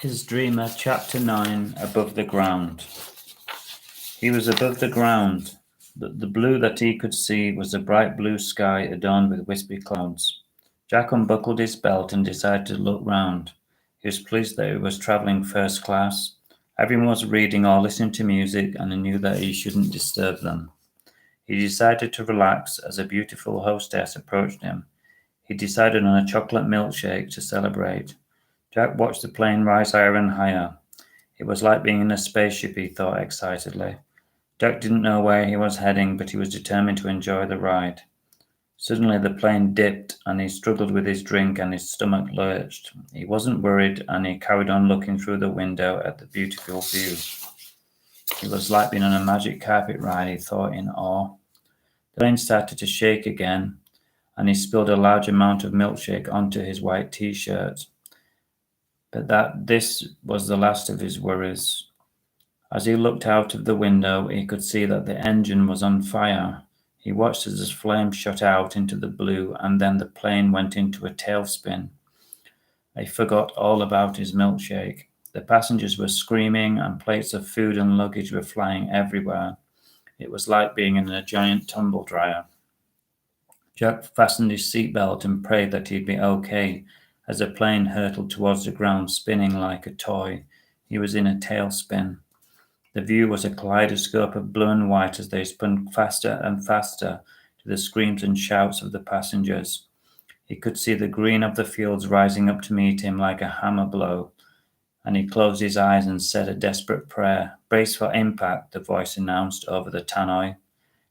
His Dreamer, Chapter 9, Above the Ground. He was above the ground, but the blue that he could see was a bright blue sky adorned with wispy clouds. Jack unbuckled his belt and decided to look round. He was pleased that he was travelling first class. Everyone was reading or listening to music, and he knew that he shouldn't disturb them. He decided to relax as a beautiful hostess approached him. He decided on a chocolate milkshake to celebrate. Jack watched the plane rise higher and higher. It was like being in a spaceship, he thought excitedly. Jack didn't know where he was heading, but he was determined to enjoy the ride. Suddenly the plane dipped, and he struggled with his drink, and his stomach lurched. He wasn't worried, and he carried on looking through the window at the beautiful view. It was like being on a magic carpet ride, he thought in awe. The plane started to shake again, and he spilled a large amount of milkshake onto his white t-shirt. But this was the last of his worries. As he looked out of the window, he could see that the engine was on fire. He watched as the flames shot out into the blue, and then the plane went into a tailspin. He forgot all about his milkshake. The passengers were screaming, and plates of food and luggage were flying everywhere. It was like being in a giant tumble dryer. Jack fastened his seatbelt and prayed that he'd be okay as the plane hurtled towards the ground, spinning like a toy. He was in a tailspin. The view was a kaleidoscope of blue and white as they spun faster and faster to the screams and shouts of the passengers. He could see the green of the fields rising up to meet him like a hammer blow, and he closed his eyes and said a desperate prayer. "Brace for impact," the voice announced over the tannoy.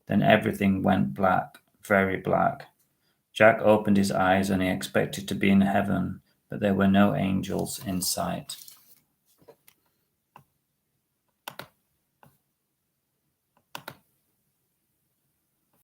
Then everything went black, very black. Jack opened his eyes and he expected to be in heaven, but there were no angels in sight.